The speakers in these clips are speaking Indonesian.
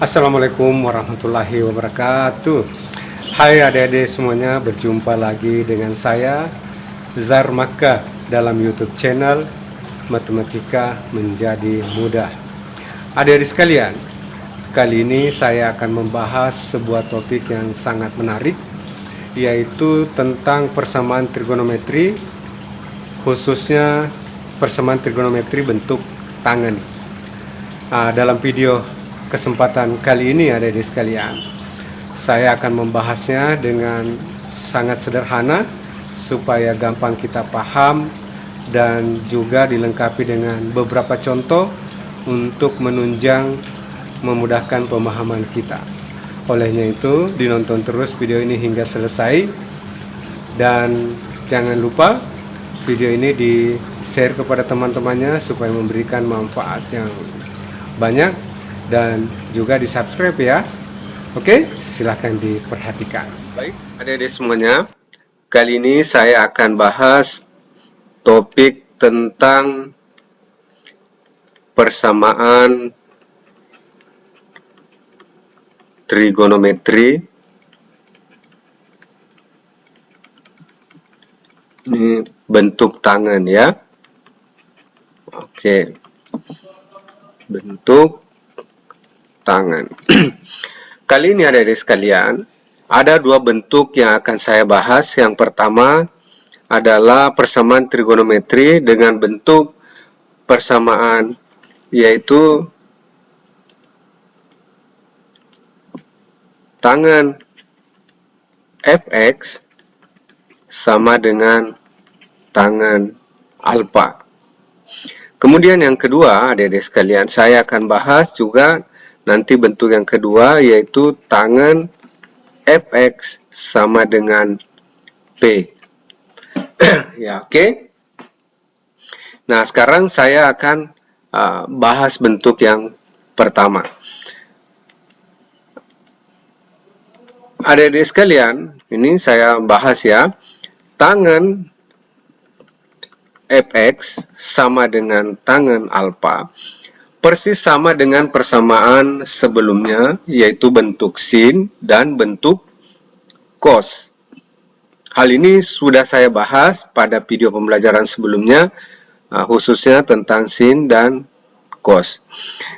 Assalamualaikum warahmatullahi wabarakatuh. Hai adik-adik semuanya, berjumpa lagi dengan saya Zar Makkah dalam YouTube channel Matematika Menjadi Mudah. Adik-adik sekalian, kali ini saya akan membahas sebuah topik yang sangat menarik, yaitu tentang persamaan trigonometri, khususnya persamaan trigonometri bentuk tangan. Dalam video kesempatan kali ini adik-adik sekalian, saya akan membahasnya dengan sangat sederhana supaya gampang kita paham dan juga dilengkapi dengan beberapa contoh untuk menunjang memudahkan pemahaman kita. Olehnya itu, dinonton terus video ini hingga selesai, dan jangan lupa video ini di-share kepada teman-temannya supaya memberikan manfaat yang banyak, dan juga di subscribe ya. Oke, silahkan diperhatikan. Baik, adik-adik semuanya, kali ini saya akan bahas topik tentang persamaan trigonometri. Ini bentuk tangan ya. Oke, bentuk tangan. Kali ini adik-adik sekalian, ada dua bentuk yang akan saya bahas. Yang pertama adalah persamaan trigonometri dengan bentuk persamaan, yaitu tangan fx sama dengan tangan alfa. Kemudian yang kedua, adik-adik sekalian, saya akan bahas juga nanti bentuk yang kedua, yaitu tangan fx sama dengan p. Ya, oke. Nah, sekarang saya akan bahas bentuk yang pertama. Adik-adik sekalian, ini saya bahas ya. Tangan fx sama dengan tangan alfa persis sama dengan persamaan sebelumnya, yaitu bentuk sin dan bentuk cos. Hal ini sudah saya bahas pada video pembelajaran sebelumnya, khususnya tentang sin dan cos.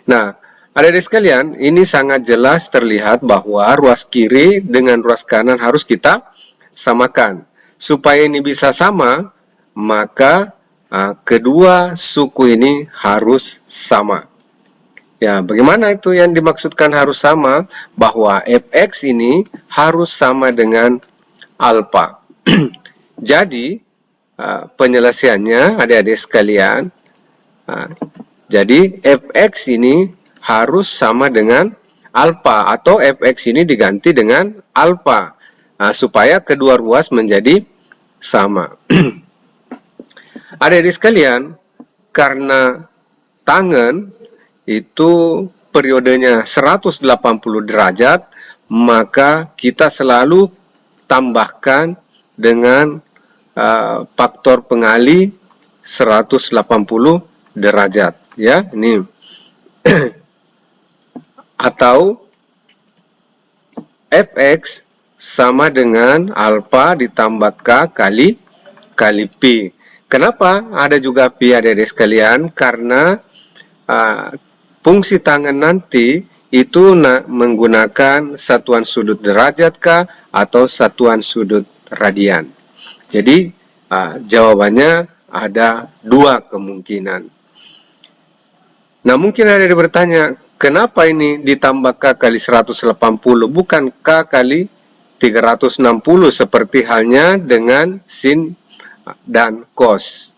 Nah, adik-adik sekalian, ini sangat jelas terlihat bahwa ruas kiri dengan ruas kanan harus kita samakan. Supaya ini bisa sama, maka kedua suku ini harus sama. Ya, bagaimana itu yang dimaksudkan harus sama? Bahwa fx ini harus sama dengan alfa. Jadi, penyelesaiannya adik-adik sekalian, jadi fx ini harus sama dengan alfa, atau fx ini diganti dengan alfa, supaya kedua ruas menjadi sama. Adik-adik sekalian, karena tangan itu periodenya 180 derajat, maka kita selalu tambahkan dengan faktor pengali 180 derajat ya, ini. Atau fx sama dengan alfa ditambah k kali pi. Kenapa ada juga pi, adik-adik sekalian? Karena fungsi tangan nanti itu menggunakan satuan sudut derajat kah atau satuan sudut radian. Jadi jawabannya ada dua kemungkinan. Nah, mungkin ada yang bertanya, kenapa ini ditambah k kali 180 bukan k kali 360 seperti halnya dengan sin dan cos?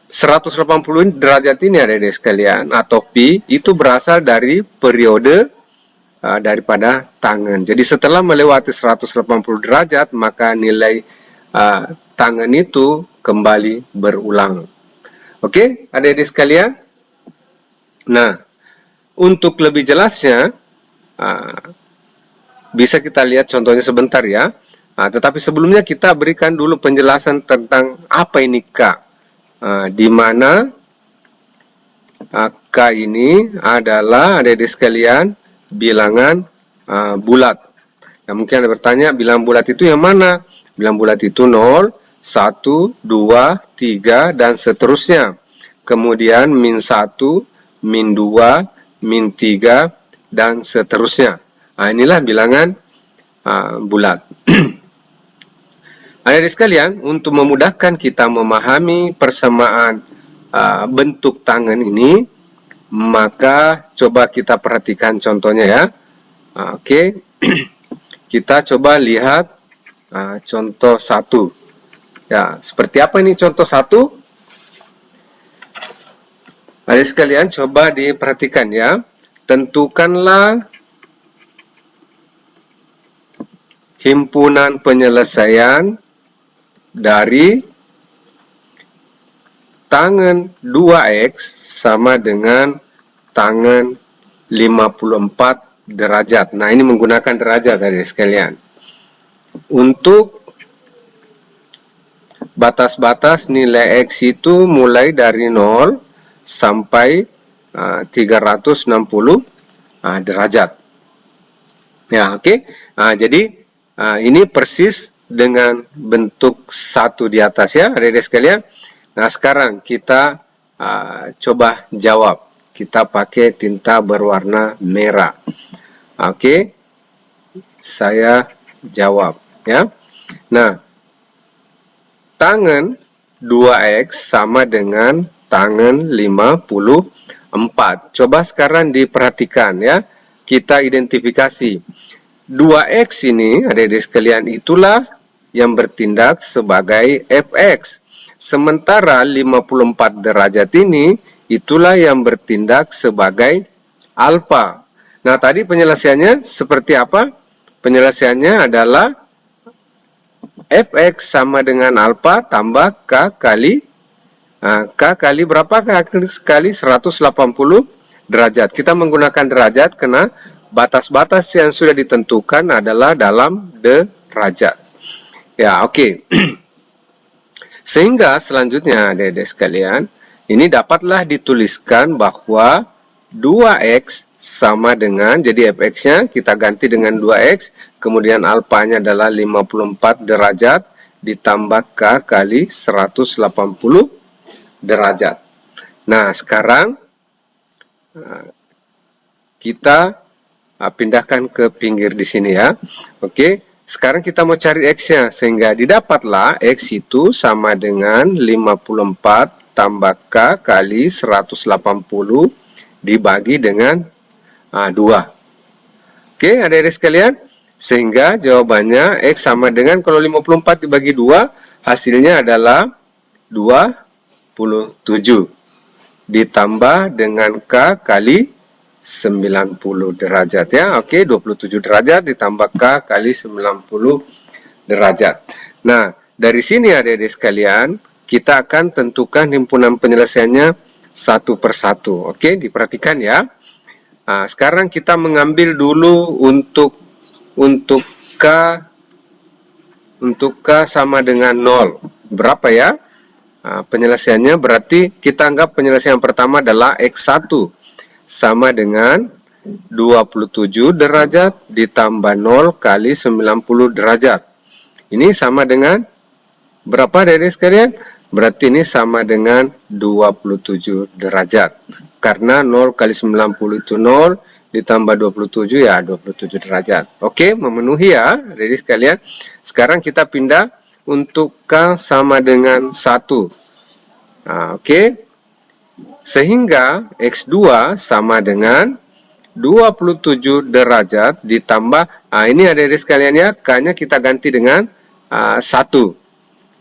180 derajat ini adik-adik sekalian, atau pi, itu berasal dari periode daripada tangan. Jadi setelah melewati 180 derajat, maka nilai tangan itu kembali berulang. Oke, adik-adik sekalian. Nah, untuk lebih jelasnya, bisa kita lihat contohnya sebentar ya. Tetapi sebelumnya kita berikan dulu penjelasan tentang apa ini K. Di mana K ini adalah adik-adik sekalian bilangan bulat. Nah, mungkin ada bertanya, bilangan bulat itu yang mana? Bilangan bulat itu 0, 1, 2, 3, dan seterusnya. Kemudian min 1, min 2, min 3, dan seterusnya. Nah, inilah bilangan bulat. Adik-adik sekalian, untuk memudahkan kita memahami persamaan bentuk tangan ini, maka coba kita perhatikan contohnya ya. Oke, kita coba lihat contoh 1. Ya, seperti apa ini contoh 1? Adik sekalian, coba diperhatikan ya. Tentukanlah himpunan penyelesaian dari tangan 2x sama dengan tangan 54 derajat. Nah, ini menggunakan derajat dari sekalian. Untuk batas-batas nilai x itu mulai dari 0 sampai 360 derajat. Ya, oke. Jadi ini persis dengan bentuk 1 di atas ya, adik-adik sekalian. Nah, sekarang kita coba jawab. Kita pakai tinta berwarna merah. Oke, saya jawab ya. Nah, tangan 2x sama dengan tangan 54. Coba sekarang diperhatikan ya. Kita identifikasi. 2x ini, adik-adik sekalian, itulah yang bertindak sebagai fx. Sementara 54 derajat ini, itulah yang bertindak sebagai alfa. Nah, tadi penyelesaiannya seperti apa? Penyelesaiannya adalah fx sama dengan alfa tambah k kali berapa? Kali 180 derajat. Kita menggunakan derajat karena batas-batas yang sudah ditentukan adalah dalam derajat. Ya, oke. Sehingga selanjutnya, adik-adik sekalian, ini dapatlah dituliskan bahwa 2x sama dengan, jadi fx-nya kita ganti dengan 2x, kemudian alfanya adalah 54 derajat, ditambah k kali 180 derajat. Nah, sekarang kita pindahkan ke pinggir di sini ya. Oke. Sekarang kita mau cari x-nya, sehingga didapatlah x itu sama dengan 54 tambah k kali 180 dibagi dengan 2. Oke, adik-adik sekalian, sehingga jawabannya x sama dengan, kalau 54 dibagi 2, hasilnya adalah 27 ditambah dengan k kali 90 derajat ya. Oke, 27 derajat ditambah K kali 90 derajat. Nah, dari sini adik-adik sekalian, kita akan tentukan himpunan penyelesaiannya satu persatu. Oke, diperhatikan ya. Nah, sekarang kita mengambil dulu untuk K sama dengan 0. Berapa ya? Penyelesaiannya berarti kita anggap penyelesaian pertama adalah X1 sama dengan 27 derajat ditambah 0 kali 90 derajat. Ini sama dengan berapa, adik-adik sekalian? Berarti ini sama dengan 27 derajat. Karena 0 kali 90 itu 0, ditambah 27 ya 27 derajat. Oke, memenuhi ya, adik-adik sekalian. Sekarang kita pindah untuk K sama dengan 1. Nah, oke. Sehingga X2 sama dengan 27 derajat ditambah, ini adik-adik sekalian ya, K-nya kita ganti dengan 1.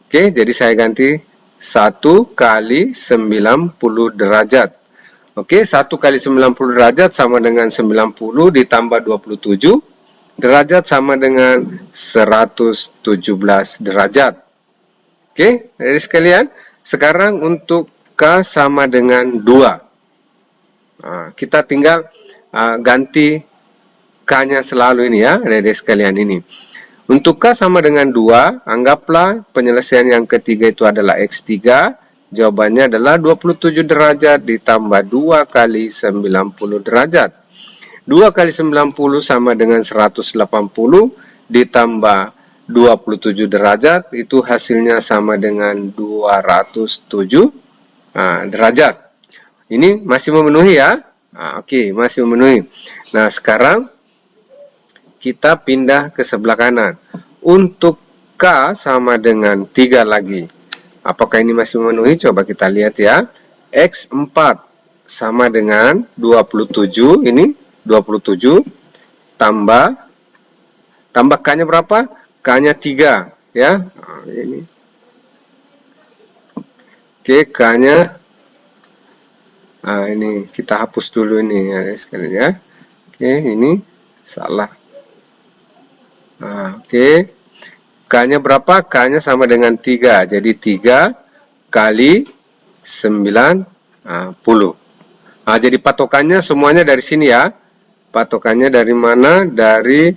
Oke, jadi saya ganti 1 kali 90 derajat. Oke, 1 kali 90 derajat sama dengan 90 ditambah 27 derajat sama dengan 117 derajat. Oke, adik-adik sekalian, sekarang untuk K sama dengan 2. Nah, kita tinggal ganti K-nya selalu ini ya, adik-adik sekalian ini. Untuk K sama dengan 2, anggaplah penyelesaian yang ketiga itu adalah X3 Jawabannya adalah 27 derajat ditambah 2 kali 90 derajat. 2 kali 90 sama dengan 180 ditambah 27 derajat, itu hasilnya sama dengan 207 derajat. Ini masih memenuhi ya? Oke, masih memenuhi. Nah, sekarang kita pindah ke sebelah kanan. Untuk K sama dengan 3 lagi. Apakah ini masih memenuhi? Coba kita lihat ya. X4 sama dengan 27, ini 27 tambah K-nya berapa? K-nya 3 ya. Ini. Oke, K-nya ini kita hapus dulu ini ya sekalian ya. Oke, ini salah. Oke. K-nya berapa? K-nya sama dengan 3. Jadi 3 kali 90. Jadi patokannya semuanya dari sini ya. Patokannya dari mana? Dari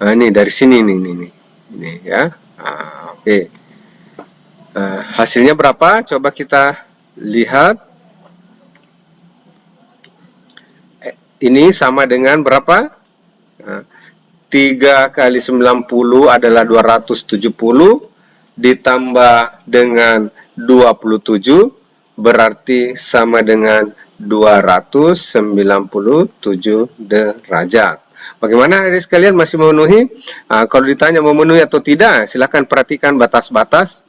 ini dari sini nih. Ini ya. Oke. Hasilnya berapa? Coba kita lihat. Ini sama dengan berapa? 3 kali 90 adalah 270 ditambah dengan 27 berarti sama dengan 297 derajat. Bagaimana adik sekalian, masih memenuhi? Kalau ditanya memenuhi atau tidak, silakan perhatikan batas-batas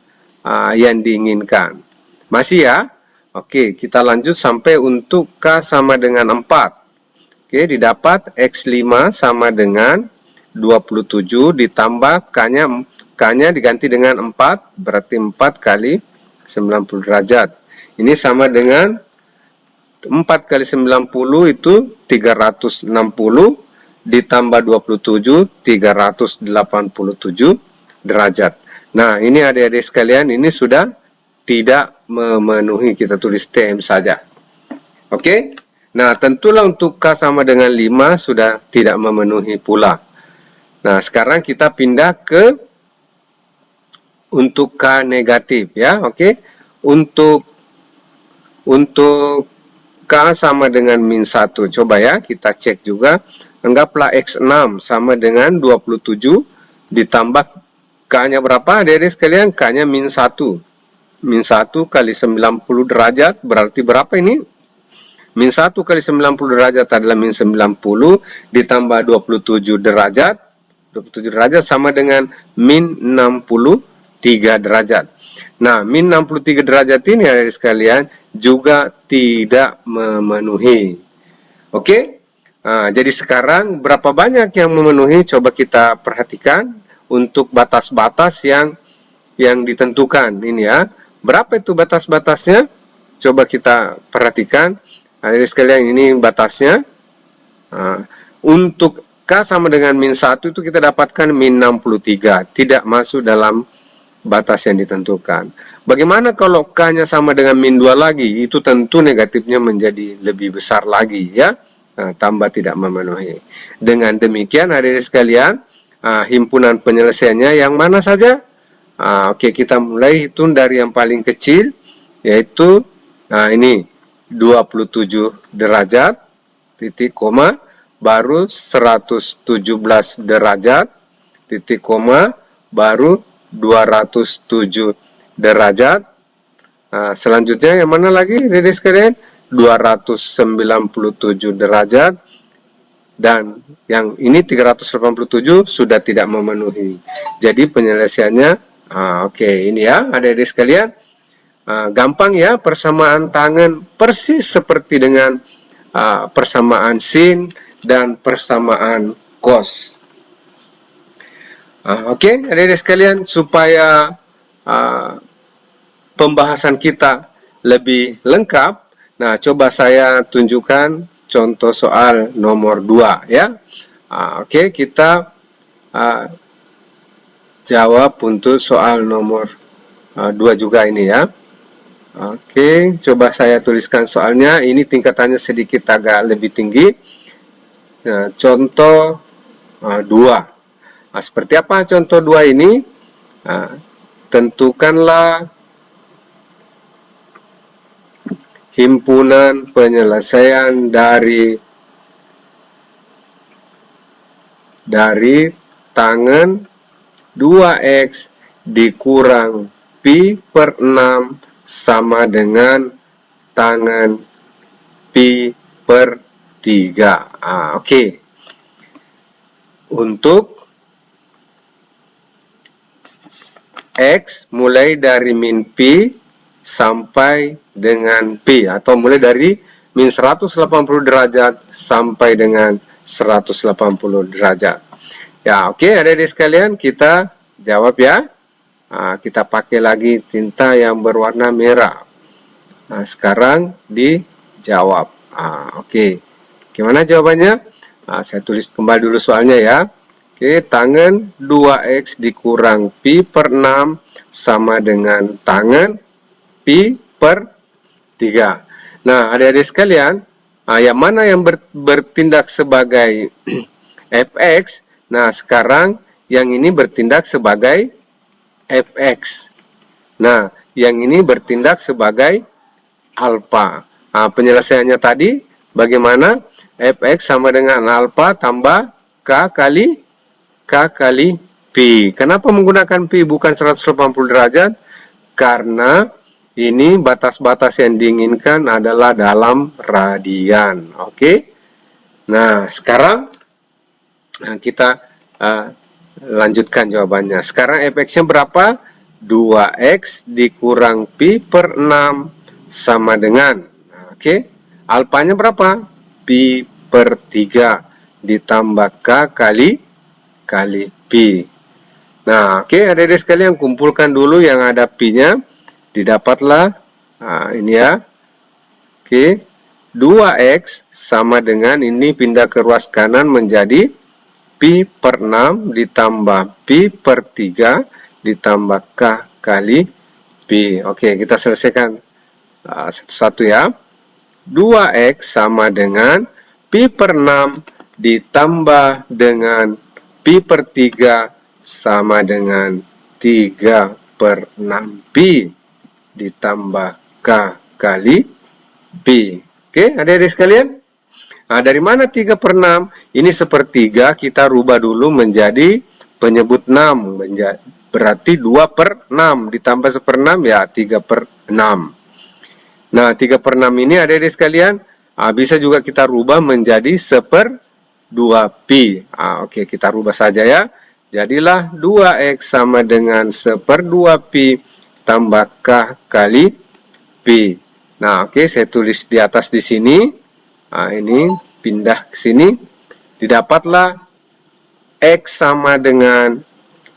yang diinginkan. Masih ya? Oke, kita lanjut sampai untuk K sama dengan 4. Oke, didapat X5 sama dengan 27 ditambah K-nya diganti dengan 4, berarti 4 kali 90 derajat. Ini sama dengan 4 kali 90 itu 360 ditambah 27, 387 derajat. Nah, ini adik-adik sekalian, ini sudah tidak memenuhi, kita tulis TM saja. Oke? Nah, tentulah untuk K sama dengan 5 sudah tidak memenuhi pula. Nah, sekarang kita pindah ke untuk K negatif ya, oke. Untuk K sama dengan min 1. Coba ya, kita cek juga. Anggaplah X6 sama dengan 27 ditambah K-nya berapa? Adik-adik sekalian, K-nya min 1. Min 1 kali 90 derajat berarti berapa ini? Min 1 kali 90 derajat adalah min 90 ditambah 27 derajat. 27 derajat sama dengan min 63 derajat. Nah, min 63 derajat ini adik sekalian juga tidak memenuhi. Oke? Jadi sekarang berapa banyak yang memenuhi? Coba kita perhatikan untuk batas-batas yang ditentukan ini ya. Berapa itu batas-batasnya? Coba kita perhatikan. Adik sekalian, ini batasnya. Untuk K sama dengan min 1 itu kita dapatkan min 63, tidak masuk dalam batas yang ditentukan. Bagaimana kalau K-nya sama dengan min 2 lagi? Itu tentu negatifnya menjadi lebih besar lagi ya, tambah tidak memenuhi. Dengan demikian adik-adik sekalian, himpunan penyelesaiannya yang mana saja? Oke, kita mulai hitung dari yang paling kecil, yaitu ini 27 derajat, titik koma, baru 117 derajat, titik koma, baru 207 derajat. Selanjutnya yang mana lagi, adik sekalian? 297 derajat. Dan yang ini 387 sudah tidak memenuhi. Jadi penyelesaiannya, oke, ini ya, adik-adik sekalian. Gampang ya, persamaan tangan persis seperti dengan persamaan sin dan persamaan cos. Oke, adik-adik sekalian, supaya pembahasan kita lebih lengkap, nah coba saya tunjukkan contoh soal nomor 2 ya. Oke, kita jawab untuk soal nomor 2 juga ini ya. Oke, coba saya tuliskan soalnya. Ini tingkatannya sedikit agak lebih tinggi. Nah, contoh 2. Seperti apa contoh 2 ini? Tentukanlah himpunan penyelesaian dari tangen 2x dikurang pi per 6 sama dengan tangen pi per 3. Oke. Untuk X mulai dari min pi sampai dengan pi, atau mulai dari min 180 derajat sampai dengan 180 derajat. Ya, oke, adik-adik sekalian, kita jawab ya. Kita pakai lagi tinta yang berwarna merah. Sekarang dijawab. Oke. Gimana jawabannya? Saya tulis kembali dulu soalnya ya. Oke, tangen 2x dikurang pi per 6 sama dengan tangen pi per 3. Nah, adik-adik sekalian, yang mana yang bertindak sebagai fx? Nah, sekarang yang ini bertindak sebagai fx. Nah, yang ini bertindak sebagai alfa. Penyelesaiannya tadi bagaimana? Fx sama dengan alfa tambah k kali pi. Kenapa menggunakan pi bukan 180 derajat? Karena ini batas-batas yang diinginkan adalah dalam radian. Oke. Nah, sekarang kita lanjutkan jawabannya. Sekarang fx-nya berapa? 2x dikurang pi per 6 sama dengan, oke, alfanya berapa? Pi per 3 ditambah k kali pi. Nah, oke, adik-adik sekalian, kumpulkan dulu yang ada pi-nya. Didapatlah, ini ya. Oke, 2x sama dengan, ini pindah ke ruas kanan menjadi pi per 6 ditambah pi per 3 ditambah k kali pi. Oke, kita selesaikan satu-satu ya. 2x sama dengan pi per 6 ditambah dengan pi per 3 sama dengan 3 per 6 pi ditambah k kali pi. Oke, adik-adik sekalian. Dari mana 3 per 6? Ini sepertiga, kita rubah dulu menjadi penyebut 6. Berarti 2 per 6 ditambah 1 per 6 ya 3 per 6. Nah, 3 per 6 ini adik-adik sekalian, bisa juga kita rubah menjadi 1 per 2 pi. Oke, kita rubah saja ya. Jadilah 2x sama dengan 1 per 2 pi tambah k kali pi. Nah, oke, saya tulis di atas di sini. Ini pindah ke sini. Didapatlah x sama dengan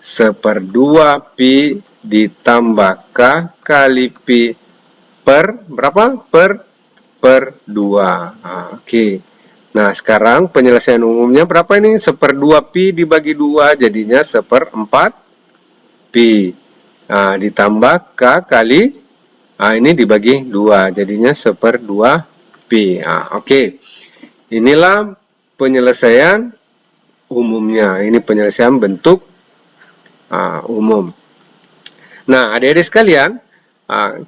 1 per 2 pi ditambah k kali pi per berapa? Per 2. Oke. Nah, sekarang penyelesaian umumnya berapa ini? 1 per 2 pi dibagi 2 jadinya 1 per 4 pi. Ditambah k kali, ini dibagi 2 jadinya 1 per 2 pi. Oke. Inilah penyelesaian umumnya. Ini penyelesaian bentuk umum. Nah, adik-adik sekalian,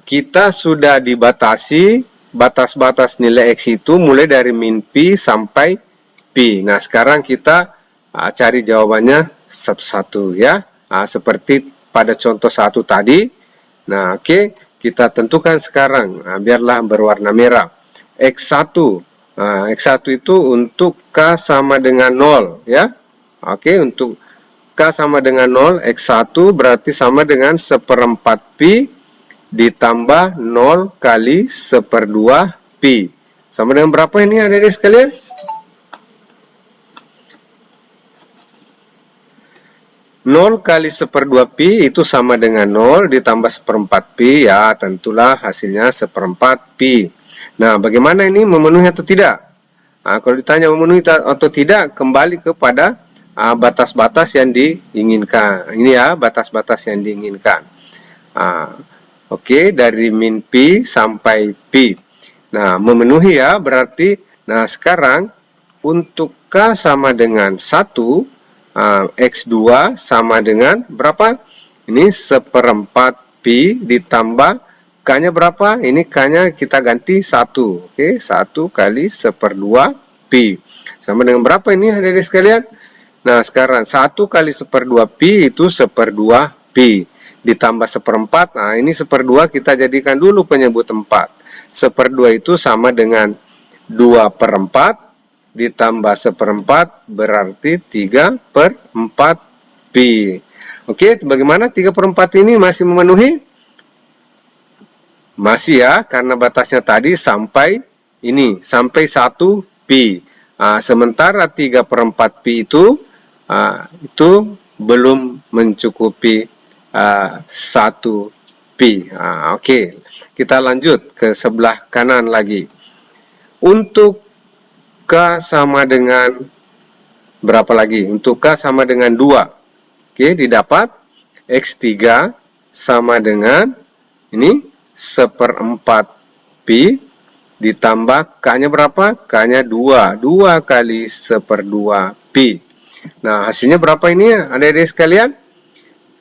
kita sudah dibatasi batas-batas nilai x itu mulai dari min pi sampai pi. Nah, sekarang kita cari jawabannya satu-satu ya. Seperti pada contoh 1 tadi. Nah, oke, kita tentukan sekarang. Biarlah berwarna merah. X1. X1 itu untuk k sama dengan 0 ya. Oke, untuk k sama dengan 0, X1 berarti sama dengan 1/4 pi ditambah 0 kali 1 per 2 pi. Sama dengan berapa ini adik-adik sekalian? Nol kali 1 per 2 pi itu sama dengan 0 ditambah 1/4 pi, ya tentulah hasilnya 1/4 pi. Nah, bagaimana ini memenuhi atau tidak? Kalau ditanya memenuhi atau tidak, kembali kepada batas-batas yang diinginkan. Ini ya, batas-batas yang diinginkan. Oke, dari min pi sampai pi. Nah, memenuhi ya, berarti, nah sekarang untuk k sama dengan 1, x2 sama dengan berapa? Ini 1/4 pi ditambah K-nya berapa? Ini K-nya kita ganti 1. Oke, 1 kali 1/2 pi. Sama dengan berapa ini adik-adik sekalian? Nah, sekarang 1 kali 1/2 pi itu 1/2 pi. Ditambah 1/4. Nah, ini 1/2 kita jadikan dulu penyebut 4. 1/2 itu sama dengan 2/4 ditambah 1/4 berarti 3/4 pi. Oke, bagaimana 3/4 ini masih memenuhi? Masih ya, karena batasnya tadi sampai ini, sampai 1 pi. Sementara 3/4 pi itu belum mencukupi 1 pi. Oke, kita lanjut ke sebelah kanan lagi. Untuk K sama dengan berapa lagi? Untuk K sama dengan 2. Oke, didapat X3 sama dengan ini 1/4 pi ditambah K-nya berapa? K-nya 2. 2 kali 1/2 pi. Nah, hasilnya berapa ini ya adik-adik sekalian?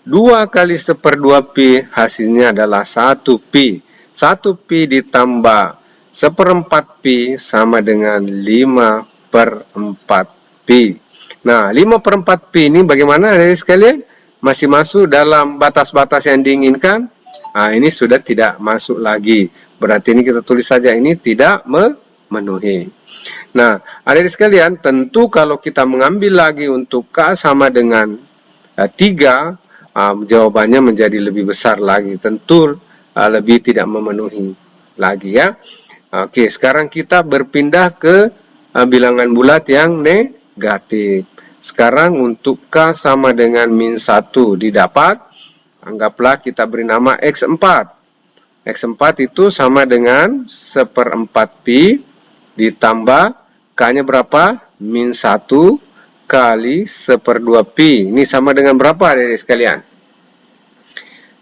2 kali 1/2 pi hasilnya adalah 1 pi. 1 pi ditambah 1/4 pi sama dengan 5/4 pi. Nah, 5/4 pi ini bagaimana adik-adik sekalian? Masih masuk dalam batas-batas yang diinginkan? Ini sudah tidak masuk lagi. Berarti ini kita tulis saja ini tidak memenuhi. Nah, adik-adik sekalian, tentu kalau kita mengambil lagi untuk K sama dengan 3, jawabannya menjadi lebih besar lagi. Tentu lebih tidak memenuhi lagi ya. Oke, sekarang kita berpindah ke bilangan bulat yang negatif. Sekarang untuk K sama dengan -1 didapat. Anggaplah kita beri nama X4. X4 itu sama dengan 1/4 pi ditambah K-nya berapa? -1 kali 1/2 pi. Ini sama dengan berapa adik-adik sekalian?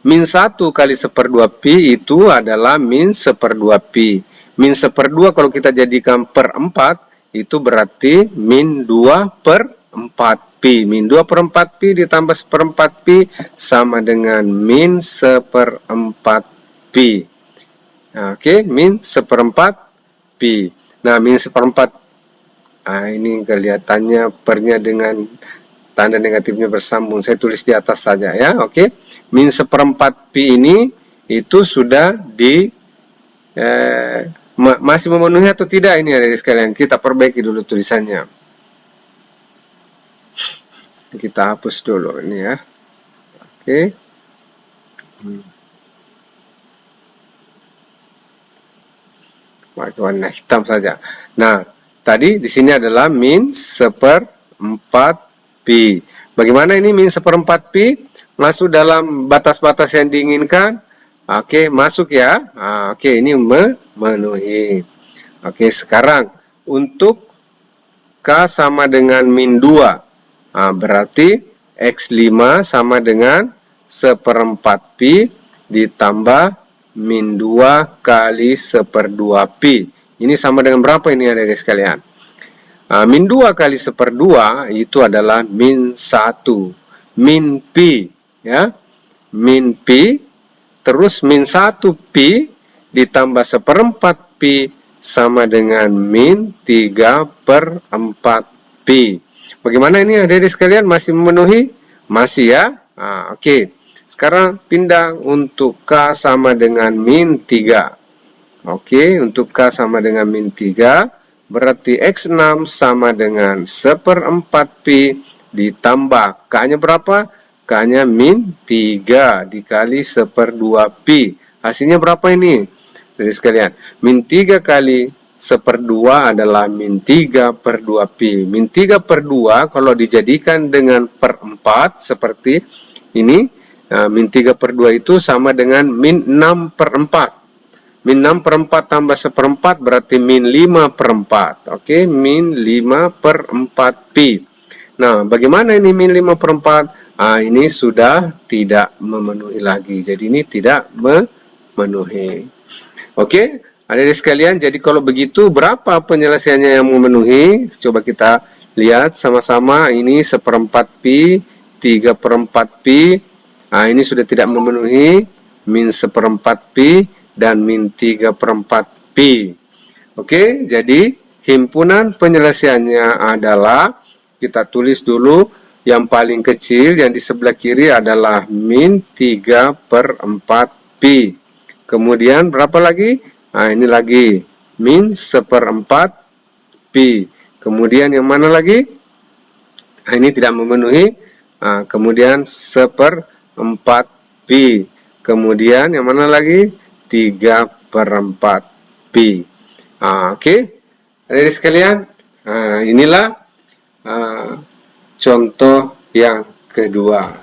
-1 kali 1/2 pi itu adalah -1/2 pi. -1/2 kalau kita jadikan per 4, itu berarti -2/4 pi. -2/4 pi ditambah 1/4 pi sama dengan -1/4 pi. Oke, -1/4 pi. Nah, -1/4. Ini kelihatannya pernya dengan tanda negatifnya bersambung. Saya tulis di atas saja ya. Oke. -1/4 pi ini itu sudah masih memenuhi atau tidak ini adik-adik sekalian? Kita perbaiki dulu tulisannya. Kita hapus dulu ini ya. Oke. Warna hitam saja. Nah, tadi di sini adalah -1/4 pi. Bagaimana ini -1/4 pi? Masuk dalam batas-batas yang diinginkan? Oke, masuk ya. Oke, ini memenuhi. Oke, sekarang untuk K sama dengan -2. Berarti X5 sama dengan 1/4 pi ditambah -2 kali 1/2 pi. Ini sama dengan berapa ini adik-adik sekalian? -2 kali 1/2 itu adalah -1. Min pi ya. Min pi terus -1 pi ditambah 1/4 pi sama dengan -3/4 pi. Bagaimana ini adik-adik sekalian, masih memenuhi? Masih ya. Oke. Sekarang pindah untuk K sama dengan -3. Oke, untuk K sama dengan -3 berarti X6 sama dengan 1/4 pi ditambah K-nya berapa? K-nya -3 dikali 1/2 pi. Hasilnya berapa ini? Jadi sekalian, -3 kali 1/2 adalah -3/2 pi. -3/2 kalau dijadikan dengan per 4 seperti ini, -3/2 itu sama dengan -6/4. -6/4 tambah 1/4 berarti -5/4. Oke, -5/4 pi. Nah, bagaimana ini -5/4? Ini sudah tidak memenuhi lagi. Jadi ini tidak memenuhi. Oke, adik-adik sekalian, jadi kalau begitu berapa penyelesaiannya yang memenuhi? Coba kita lihat sama-sama. Ini 1/4 pi, 3/4 pi. Ini sudah tidak memenuhi. -1/4 pi dan min 3/4 pi. Oke, jadi himpunan penyelesaiannya adalah, kita tulis dulu, yang paling kecil yang di sebelah kiri adalah min 3/4 pi. Kemudian berapa lagi? Nah, ini lagi min 1/4 pi. Kemudian yang mana lagi? Nah, ini tidak memenuhi. Nah, kemudian 1/4 pi. Kemudian yang mana lagi? 3/4 pi. Oke, adik-adik sekalian, inilah contoh yang kedua.